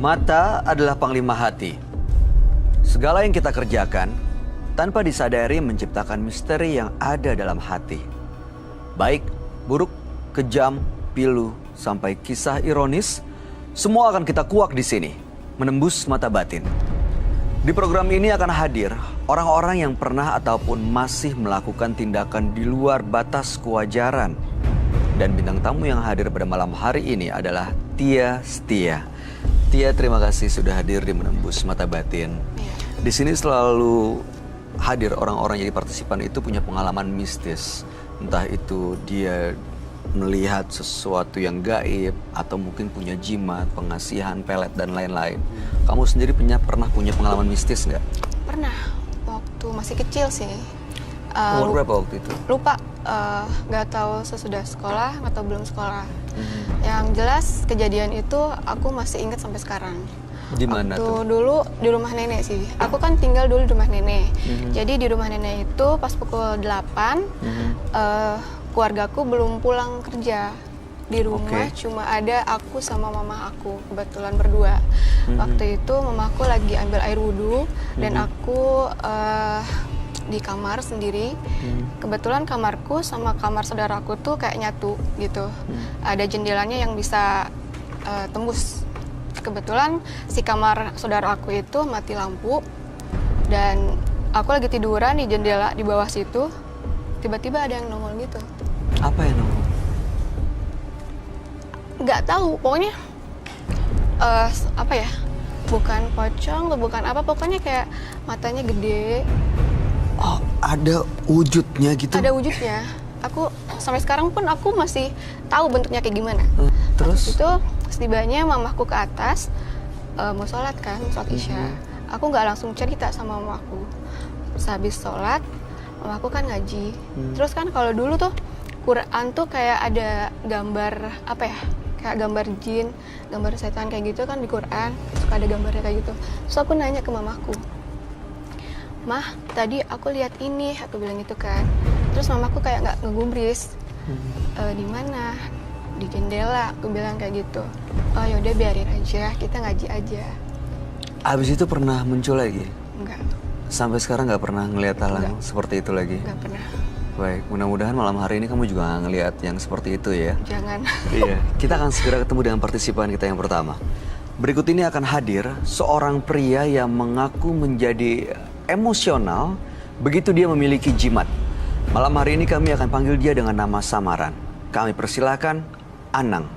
Mata adalah panglima hati. Segala yang kita kerjakan, tanpa disadari menciptakan misteri yang ada dalam hati. Baik, buruk, kejam, pilu, sampai kisah ironis, semua akan kita kuak di sini, menembus mata batin. Di program ini akan hadir orang-orang yang pernah ataupun masih melakukan tindakan di luar batas kewajaran. Dan bintang tamu yang hadir pada malam hari ini adalah Tia Setia. Tia, terima kasih sudah hadir di Menembus Mata Batin. Di sini selalu hadir orang-orang jadi partisipan itu punya pengalaman mistis. Entah itu dia melihat sesuatu yang gaib atau mungkin punya jimat, pengasihan, pelet, dan lain-lain. Kamu sendiri pernah punya pengalaman mistis nggak? Pernah, waktu masih kecil sih. Umur berapa waktu itu? Lupa, nggak tahu sesudah sekolah atau belum sekolah. Yang jelas kejadian itu aku masih ingat sampai sekarang. Di mana tuh? Dulu di rumah nenek sih. Aku kan tinggal dulu di rumah nenek. Jadi di rumah nenek itu pas pukul 8, keluargaku belum pulang kerja. Di rumah cuma ada aku sama mama aku, kebetulan berdua. Waktu itu mamaku lagi ambil air wudhu dan aku di kamar sendiri. Kebetulan kamarku sama kamar saudaraku tuh kayak nyatu gitu. Ada jendelanya yang bisa tembus. Kebetulan si kamar saudara aku itu mati lampu dan aku lagi tiduran di jendela di bawah situ. Tiba-tiba ada yang nongol gitu. Apa yang nongol? Nggak tahu, pokoknya apa ya? Bukan pocong, bukan apa, pokoknya kayak matanya gede. Oh, ada wujudnya gitu? Ada wujudnya. Aku sampai sekarang pun aku masih tahu bentuknya kayak gimana. Terus? Itu setibanya mamaku ke atas mau sholat kan, sholat isya. Aku nggak langsung cerita sama mamaku. Sehabis sholat, mamaku kan ngaji. Terus kan kalau dulu tuh Quran tuh kayak ada gambar apa ya? Kayak gambar jin, gambar setan kayak gitu kan di Quran. Suka ada gambarnya kayak gitu. Terus aku nanya ke mamaku, "Mah, tadi aku lihat ini," aku bilang gitu kan. Terus mamaku kayak nggak ngegubris. Di mana? Di jendela, aku bilang kayak gitu. Oh yaudah biarin aja, kita ngaji aja. Abis itu pernah muncul lagi? Enggak. Sampai sekarang nggak pernah ngelihat hal yang seperti itu lagi? Nggak pernah. Baik, mudah-mudahan malam hari ini kamu juga nggak ngelihat yang seperti itu ya. Jangan. Iya, kita akan segera ketemu dengan partisipan kita yang pertama. Berikut ini akan hadir seorang pria yang mengaku menjadi emosional begitu dia memiliki jimat. Malam hari ini kami akan panggil dia dengan nama samaran. Kami persilahkan Anang.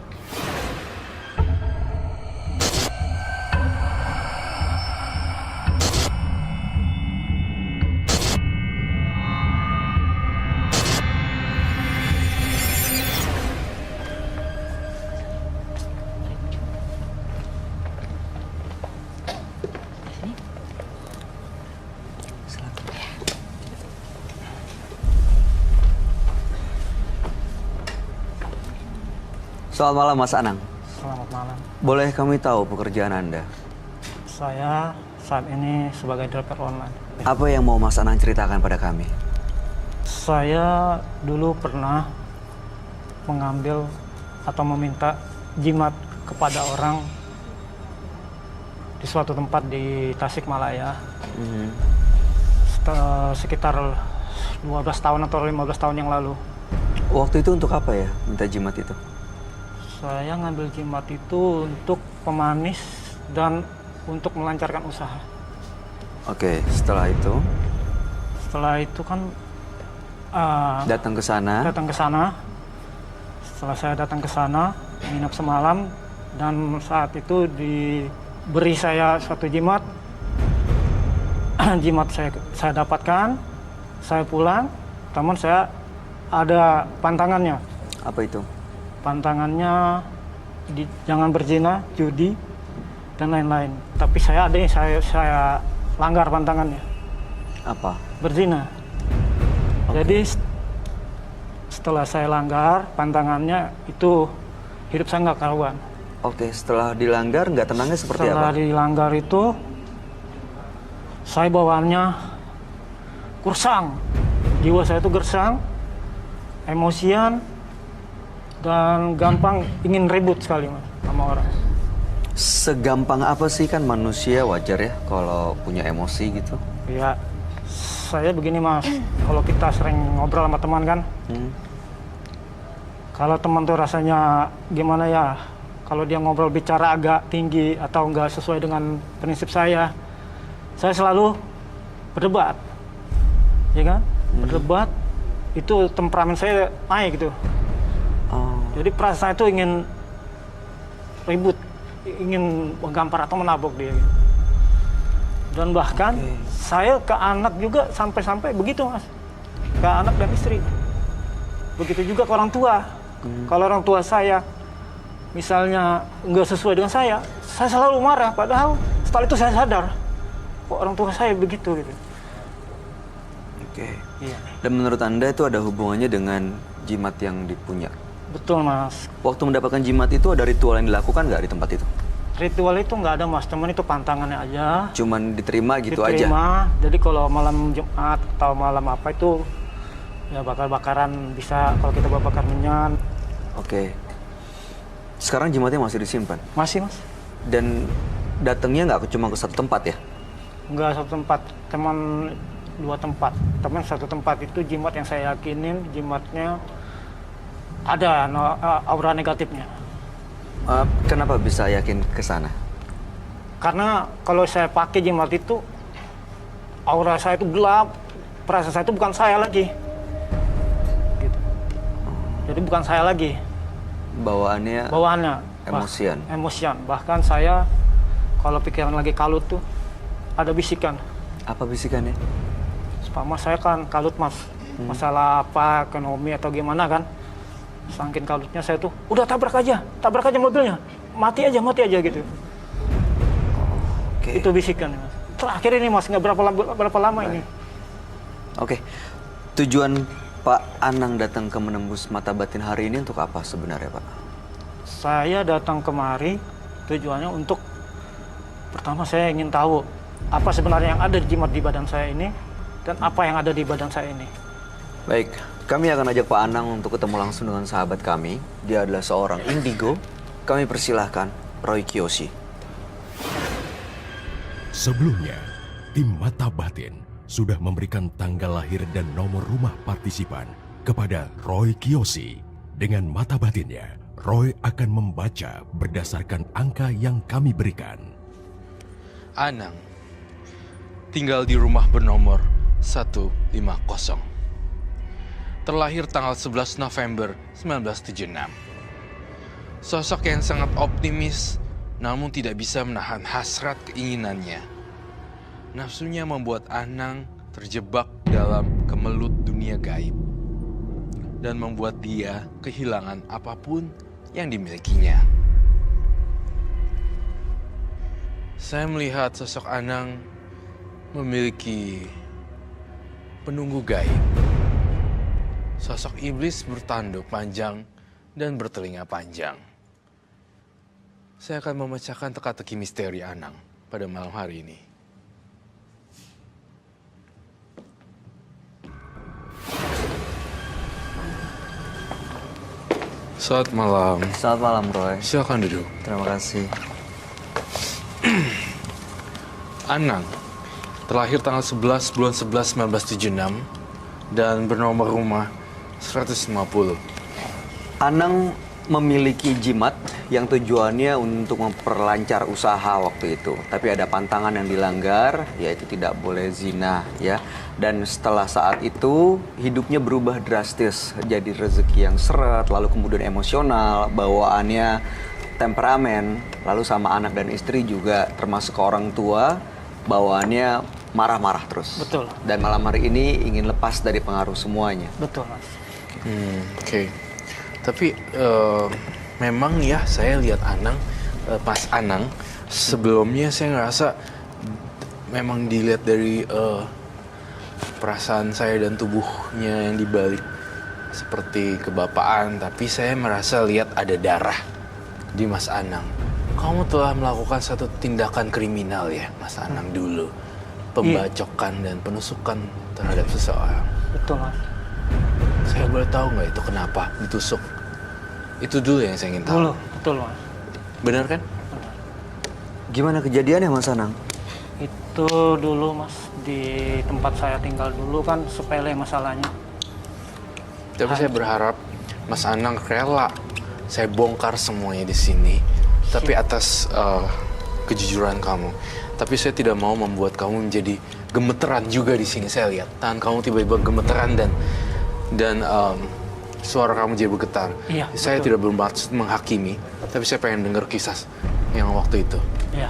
Selamat malam Mas Anang. Selamat malam. Boleh kami tahu pekerjaan Anda? Saya saat ini sebagai driver online. Apa yang mau Mas Anang ceritakan pada kami? Saya dulu pernah mengambil atau meminta jimat kepada orang di suatu tempat di Tasikmalaya. Sekitar 12 tahun atau 15 tahun yang lalu. Waktu itu untuk apa ya minta jimat itu? Saya ngambil jimat itu untuk pemanis dan untuk melancarkan usaha. Oke, setelah itu? Setelah itu kan datang ke sana? Datang ke sana. Setelah saya datang ke sana, menginap semalam, dan saat itu diberi saya suatu jimat. Jimat saya dapatkan, saya pulang, namun saya ada pantangannya. Apa itu? Pantangannya jangan berzina, judi, dan lain-lain. Tapi saya ada yang saya langgar pantangannya. Apa? Berzina. Jadi setelah saya langgar pantangannya itu hidup saya nggak karuan. Oke, setelah dilanggar nggak tenangnya seperti Setelah apa? dilanggar itu saya bawaannya kursang. Jiwa saya itu gersang, emosian, dan gampang ingin ribut sekali Mas, sama orang. Segampang apa sih, kan manusia wajar ya kalau punya emosi gitu? Ya, saya begini Mas, kalau kita sering ngobrol sama teman kan, kalau teman tuh rasanya gimana ya, kalau dia ngobrol bicara agak tinggi atau nggak sesuai dengan prinsip saya selalu berdebat, ya kan? Berdebat, itu temperamen saya naik gitu. Jadi perasaan itu ingin ribut, ingin menggampar atau menabok dia. Dan bahkan saya ke anak juga sampai-sampai begitu Mas, ke anak dan istri. Begitu juga ke orang tua. Kalau orang tua saya misalnya nggak sesuai dengan saya selalu marah. Padahal setelah itu saya sadar, kok orang tua saya begitu gitu. Oke. Iya. Dan menurut Anda itu ada hubungannya dengan jimat yang dipunya? Betul Mas. Waktu mendapatkan jimat itu ada ritual yang dilakukan nggak di tempat itu? Ritual itu nggak ada Mas, cuman itu pantangannya aja. Cuman diterima gitu aja? Diterima. Jadi kalau malam Jumat atau malam apa itu ya bakar-bakaran bisa, kalau kita bakar menyan. Oke. Sekarang jimatnya masih disimpan? Masih Mas. Dan datangnya nggak cuma ke satu tempat ya? Nggak satu tempat, teman 2 tempat. Teman 1 tempat itu jimat yang saya yakinin jimatnya ada aura negatifnya. Kenapa bisa yakin ke sana? Karena kalau saya pakai jimat itu, aura saya itu gelap, perasaan saya itu bukan saya lagi. Gitu. Jadi bukan saya lagi. Bawaannya emosian? Emosian. Bahkan saya kalau pikiran lagi kalut tuh, ada bisikan. Apa bisikannya? Sama saya kan kalut Mas, masalah apa, ekonomi atau gimana kan. Saking kalutnya saya tuh, udah tabrak aja mobilnya, mati aja gitu. Oke. Itu bisikan Mas. Terakhir ini Mas, nggak berapa lama ini. Oke. Tujuan Pak Anang datang ke Menembus Mata Batin hari ini untuk apa sebenarnya Pak? Saya datang kemari tujuannya untuk, pertama saya ingin tahu apa sebenarnya yang ada di jimat di badan saya ini dan apa yang ada di badan saya ini. Baik, kami akan ajak Pak Anang untuk ketemu langsung dengan sahabat kami. Dia adalah seorang indigo. Kami persilahkan Roy Kiyoshi. Sebelumnya, tim Mata Batin sudah memberikan tanggal lahir dan nomor rumah partisipan kepada Roy Kiyoshi. Dengan mata batinnya, Roy akan membaca berdasarkan angka yang kami berikan. Anang tinggal di rumah bernomor 150. Terlahir tanggal 11 November 1976. Sosok yang sangat optimis, namun tidak bisa menahan hasrat keinginannya. Nafsunya membuat Anang terjebak dalam kemelut dunia gaib dan membuat dia kehilangan apapun yang dimilikinya. Saya melihat sosok Anang memiliki penunggu gaib. Sosok iblis bertanduk panjang dan bertelinga panjang. Saya akan memecahkan teka-teki misteri Anang pada malam hari ini. Selamat malam. Selamat malam Roy. Silakan duduk. Terima kasih. Anang terlahir tanggal 11 bulan 11 1976 dan bernomor rumah 150. Anang memiliki jimat yang tujuannya untuk memperlancar usaha waktu itu. Tapi ada pantangan yang dilanggar, yaitu tidak boleh zina, ya. Dan setelah saat itu, hidupnya berubah drastis. Jadi rezeki yang seret, lalu kemudian emosional, bawaannya temperamen, lalu sama anak dan istri juga termasuk ke orang tua, bawaannya marah-marah terus. Betul. Dan malam hari ini ingin lepas dari pengaruh semuanya. Betul Mas. Oke. Tapi memang ya saya lihat Anang, pas Anang sebelumnya saya ngerasa memang dilihat dari perasaan saya dan tubuhnya yang dibalik seperti kebapaan, tapi saya merasa lihat ada darah di Mas Anang. Kamu telah melakukan satu tindakan kriminal ya Mas Anang dulu, pembacokan dan penusukan terhadap seseorang. Betul Mas. Saya boleh tahu nggak itu kenapa ditusuk? Itu dulu yang saya ingin tahu. Betul Mas. Benar kan? Gimana kejadiannya Mas Anang? Itu dulu Mas, di tempat saya tinggal dulu kan sepele masalahnya. Tapi saya berharap Mas Anang rela saya bongkar semuanya di sini. Tapi atas kejujuran kamu. Tapi saya tidak mau membuat kamu menjadi gemeteran juga di sini. Saya lihat tangan kamu tiba-tiba gemeteran dan suara kamu jadi bergetar. Iya, Saya betul. tidak bermaksud menghakimi, tapi saya pengen dengar kisah yang waktu itu. Ya,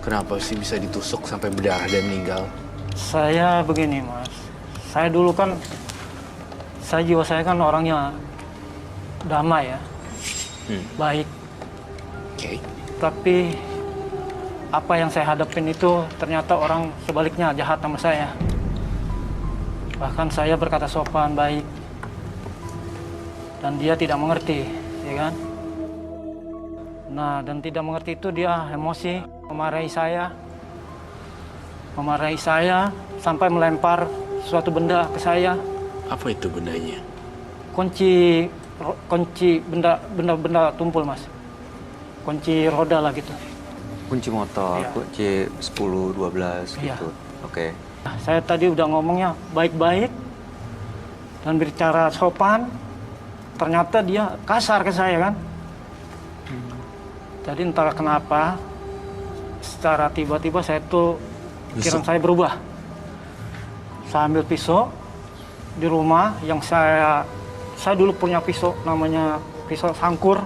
Kenapa sih bisa ditusuk sampai berdarah dan meninggal? saya begini Mas. Saya dulu kan, jiwa saya kan orangnya damai ya, baik. Oke. Tapi apa yang saya hadapin itu ternyata orang sebaliknya jahat sama saya. Bahkan saya berkata sopan, baik. Dan dia tidak mengerti, ya kan? Nah, dan tidak mengerti itu dia emosi, memarahi saya sampai melempar suatu benda ke saya. Apa itu bendanya? Kunci benda tumpul Mas. Kunci roda lah gitu. Kunci motor, Iya. kunci 10, 12 Iya. gitu. Oke. Nah, saya tadi udah ngomongnya baik-baik dan bicara sopan, ternyata dia kasar ke saya kan. Jadi entah kenapa, secara tiba-tiba saya tuh pikiran saya berubah. Saya ambil pisau di rumah yang saya dulu punya pisau namanya pisau sangkur.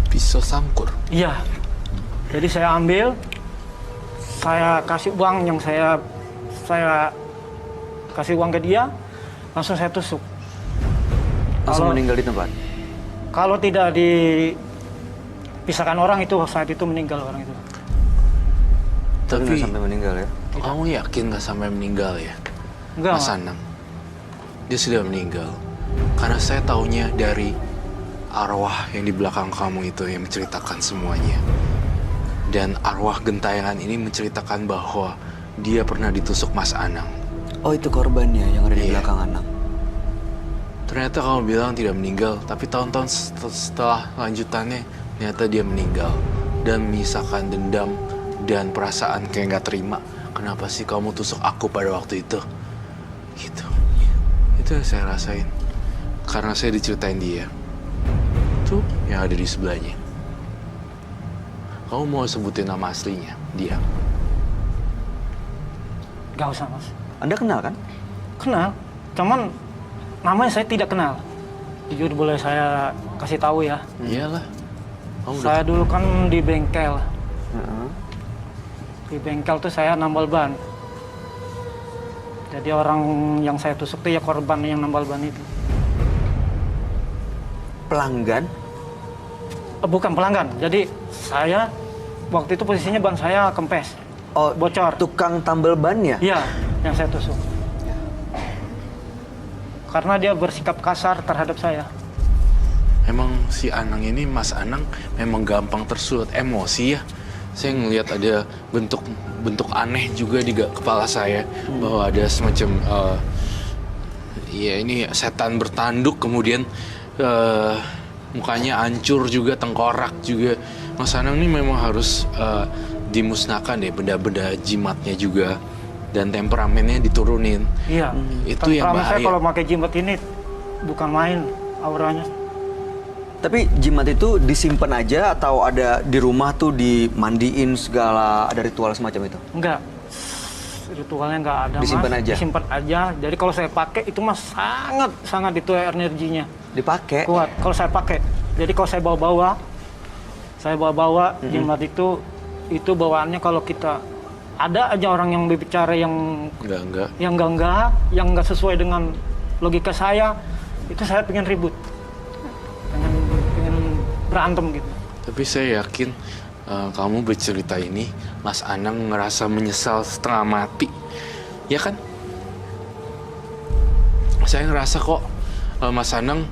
Pisau sangkur. Iya. Jadi saya ambil, saya kasih uang yang saya kasih uang ke dia, langsung saya tusuk. Langsung Kalau- meninggal di tempat? Kalau tidak dipisahkan orang itu, saat itu meninggal orang itu. Tapi nggak Tapi sampai meninggal ya? kamu yakin nggak sampai meninggal ya? Enggak, Mas Mas. Anang, dia sudah meninggal. Karena saya taunya dari arwah yang di belakang kamu itu yang menceritakan semuanya. Dan arwah gentayangan ini menceritakan bahwa dia pernah ditusuk Mas Anang. Oh itu korbannya yang ada di Iya. belakang Anang. Ternyata kamu bilang tidak meninggal, tapi tahun-tahun setelah lanjutannya, ternyata dia meninggal. Dan menyisakan dendam dan perasaan kayak nggak terima. Kenapa sih kamu tusuk aku pada waktu itu? Gitu. Itu yang saya rasain. Karena saya diceritain dia. Tuh yang ada di sebelahnya. Kamu mau sebutin nama aslinya, dia? Gak usah Mas. Anda kenal kan? Kenal, cuman namanya saya tidak kenal. Jujur boleh saya kasih tahu ya. Iyalah. Kamu udah Saya dulu kan di bengkel. Heeh. Di bengkel tuh saya nambal ban. Jadi orang yang saya tusuk tuh ya korban yang nambal ban itu. Pelanggan? Bukan pelanggan. Jadi saya waktu itu posisinya ban saya kempes. Oh, Bocor. tukang tambal ban ya? Iya, yang saya tusuk. Karena dia bersikap kasar terhadap saya. Emang si Anang ini, Mas Anang, memang gampang tersulut emosi ya. Saya ngelihat ada bentuk aneh juga di kepala saya. Bahwa ada semacam, ya ini setan bertanduk, kemudian mukanya hancur juga, tengkorak juga. Mas Anang ini memang harus dimusnahkan deh, benda-benda jimatnya juga. Dan temperamennya diturunin. Iya. Itu yang Temperamen saya bahaya. kalau pakai jimat ini bukan main auranya. Tapi jimat itu disimpan aja atau ada di rumah tuh dimandiin segala, ada ritual semacam itu? Enggak. Ritualnya enggak ada, Disimpan Mas. aja? Disimpan aja. Jadi kalau saya pakai itu Mas sangat itu energinya. Dipakai? Kuat kalau saya pakai. Jadi kalau saya bawa-bawa jimat itu bawaannya kalau kita ada aja orang yang berbicara yang Enggak. yang enggak sesuai dengan logika saya, itu saya pengen ribut. Pengen berantem gitu. Tapi saya yakin kamu bercerita ini, Mas Anang ngerasa menyesal setengah mati. Ya kan? Saya ngerasa kok Mas Anang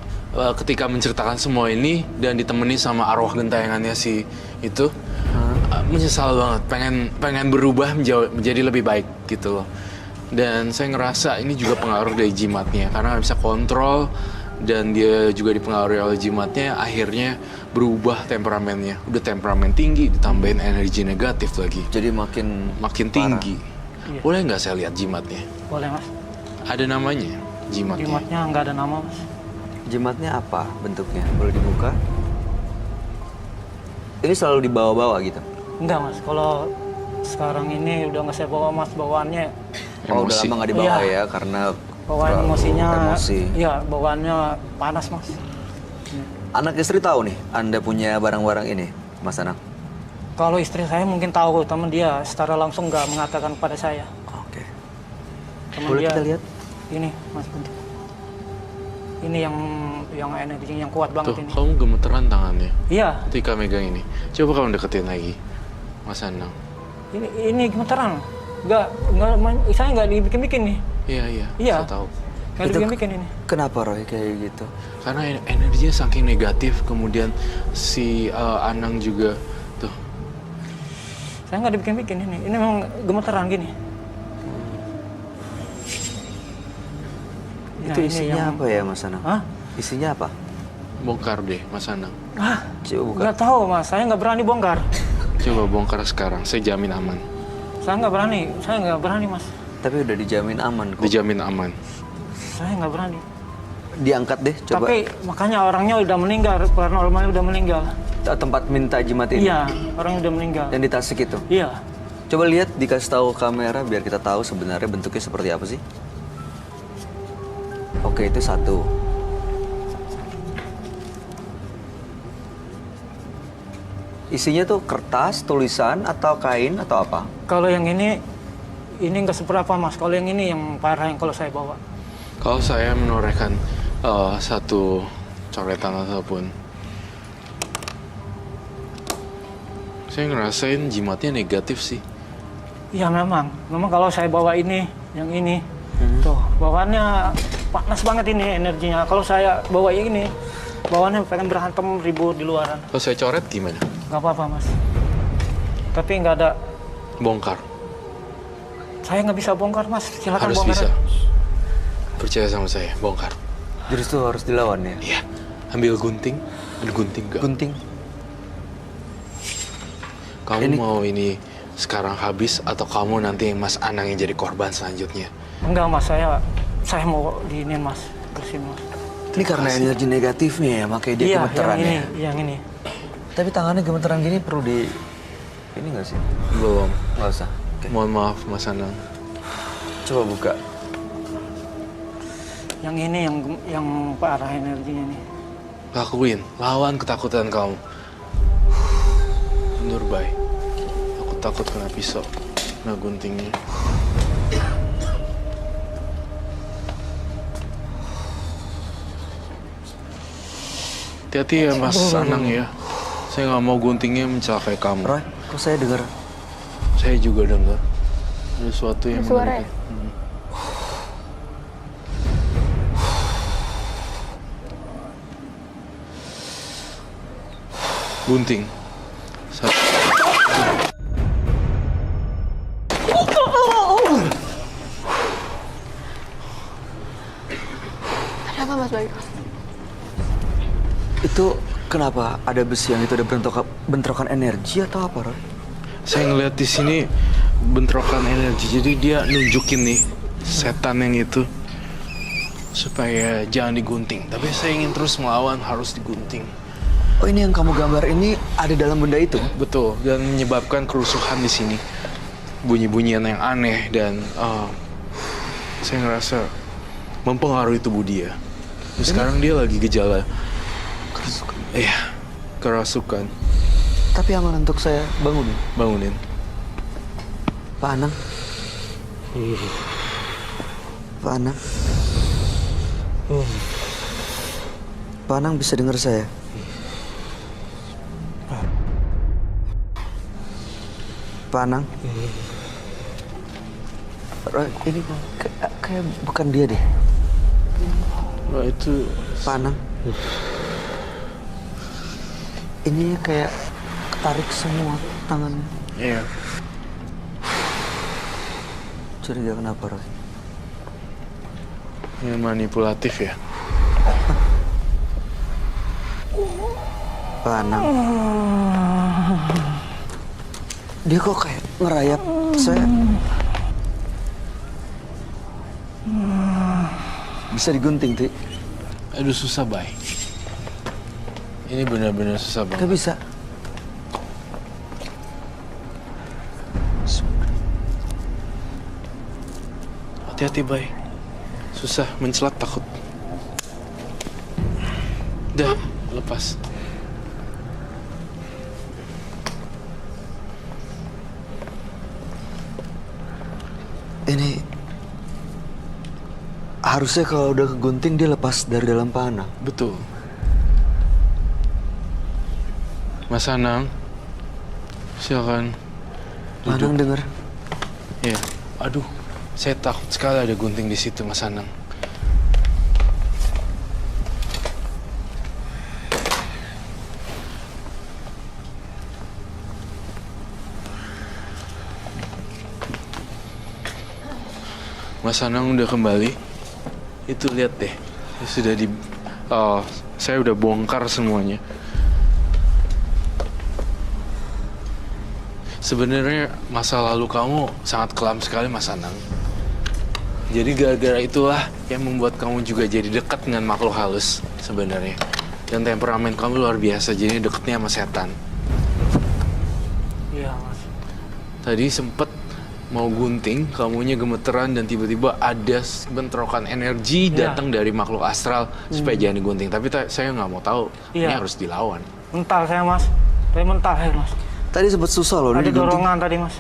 ketika menceritakan semua ini dan ditemani sama arwah gentayangannya si itu, menyesal banget, pengen berubah menjadi lebih baik gitu loh. Dan saya ngerasa ini juga pengaruh dari jimatnya karena nggak bisa kontrol dan dia juga dipengaruhi oleh jimatnya, akhirnya berubah temperamennya. Udah temperamen tinggi, ditambahin energi negatif lagi. Jadi makin Tinggi. Iya. Boleh nggak saya lihat jimatnya? Boleh mas. Ada namanya jimatnya? Jimatnya nggak ada nama mas. jimatnya apa bentuknya? Boleh dibuka? Ini selalu dibawa-bawa gitu? Enggak mas, kalau sekarang ini udah nggak saya bawa mas, bawaannya Oh, udah Emosi. lama nggak dibawa Iya. ya karena bawaan terlalu emosinya, emosi. iya bawaannya panas mas. Anak istri tahu nih Anda punya barang-barang ini, Mas Anang? Kalau istri saya mungkin tahu, teman dia secara langsung nggak mengatakan kepada saya. Oke. Teman Boleh dia, kita lihat? Ini mas bentuk. Ini yang energi yang kuat banget Tuh, ini. kamu gemeteran tangannya Iya, ketika megang ini. Coba kamu deketin lagi, Mas Anang. ini gemeteran. Nggak, saya nggak dibikin-bikin nih. Iya, Iya. saya tahu. Nggak Itu- dibikin-bikin ini. Kenapa Roy kayak gitu? Karena energinya saking negatif, kemudian si Anang juga tuh. Saya nggak dibikin-bikin ini. Ini memang gemeteran gini. Nah, Itu ini isinya yang- apa ya Mas Anang? Hah? Isinya apa? Bongkar deh, Mas Anang. Ah, Coba buka. nggak tahu mas. Saya nggak berani bongkar. Coba bongkar sekarang, saya jamin aman. Saya nggak berani mas. Tapi udah dijamin aman kok. Dijamin aman. Saya nggak berani. Diangkat deh, coba. Tapi makanya orangnya udah meninggal, paranormalnya udah meninggal. Tempat minta jimat ini. Iya, orangnya udah meninggal. Yang di Tasik itu. Iya. Coba lihat, dikasih tahu kamera biar kita tahu sebenarnya bentuknya seperti apa sih. Oke, itu satu. Isinya tuh kertas, tulisan, atau kain, atau apa? Kalau yang ini nggak seberapa mas. Kalau yang ini yang parah yang kalau saya bawa. Kalau saya menorehkan satu coretan ataupun saya ngerasain jimatnya negatif sih. Iya memang kalau saya bawa ini, yang ini, tuh bawaannya panas banget ini energinya. Kalau saya bawa yang ini, bawaannya pengen berantem ribut di luaran. Kalau saya coret gimana? Nggak apa-apa mas. Tapi nggak ada. Bongkar. Saya nggak bisa bongkar mas. Silakan Harus bongkar. bisa. Percaya sama saya, bongkar. Jadi itu harus dilawan ya? Iya. Ambil gunting. Ada gunting gak? Gunting. Kamu Ini- mau ini sekarang habis atau kamu nanti Mas Anang yang jadi korban selanjutnya? Enggak mas, saya mau diinin mas, bersihin mas. Ini karena energi negatifnya ya, makanya dia gemeteran yang ini, ya. yang ini. Tapi tangannya gemeteran gini perlu di... Ini nggak sih? Belum. Nggak usah. Oke. Mohon maaf Mas Anang. Coba buka. Yang ini yang parah energinya nih. Lakuin, lawan ketakutan kamu. Nurbay, aku takut kena pisau, kena guntingnya. Hati-hati ya Mas Anang ya. Saya nggak mau guntingnya mencelakai kamu. Roy, kok saya dengar? Saya juga dengar ada sesuatu yang Ada suara mengerikan. Gunting. Ada apa Mas Bayu? Itu kenapa ada besi yang itu ada bentrokan energi atau apa, Roy? Saya ngeliat di sini bentrokan energi. Jadi dia nunjukin nih setan yang itu supaya jangan digunting. Tapi saya ingin terus melawan, harus digunting. Oh, ini yang kamu gambar ini ada dalam benda itu? Betul, dan menyebabkan kerusuhan di sini. Bunyi-bunyian yang aneh dan saya ngerasa mempengaruhi tubuh dia. Dan sekarang dia lagi gejala kerasukan. Iya, kerasukan. Tapi aman untuk saya bangunin. Bangunin. Pak Anang. Pak Anang. Pak Anang bisa dengar saya? Pak Anang. Roy, ini kayak bukan dia deh. Wah, itu Pak Anang. Ini kayak ketarik semua tangannya. iya. Curiga kenapa, Roy? Ini manipulatif ya. Panang. Dia kok kayak ngerayap saya. Bisa digunting, Ti? Aduh, susah, Bay. Ini benar-benar susah banget. Gak bisa. Hati-hati, Bay. Susah, mencelat takut. Dah, lepas. Ini harusnya kalau udah kegunting dia lepas dari dalam panah. Betul. Mas Anang, silakan. Panang denger. Ya, aduh, saya takut sekali ada gunting di situ, Mas Anang. Mas Anang udah kembali. Itu lihat deh, sudah saya udah bongkar semuanya. Sebenarnya masa lalu kamu sangat kelam sekali, Mas Anang. Jadi gara-gara itulah yang membuat kamu juga jadi dekat dengan makhluk halus sebenarnya. Dan temperamen kamu luar biasa, jadi dekatnya sama setan. Iya, Mas. Tadi sempet mau gunting, kamunya gemeteran dan tiba-tiba ada bentrokan energi Iya. datang dari makhluk astral supaya jangan digunting. Tapi saya nggak mau tahu, ini Iya. harus dilawan. Mental saya, Mas. Saya mental ya, Mas. Tadi sempat susah loh Ada digunting. dorongan tadi, Mas.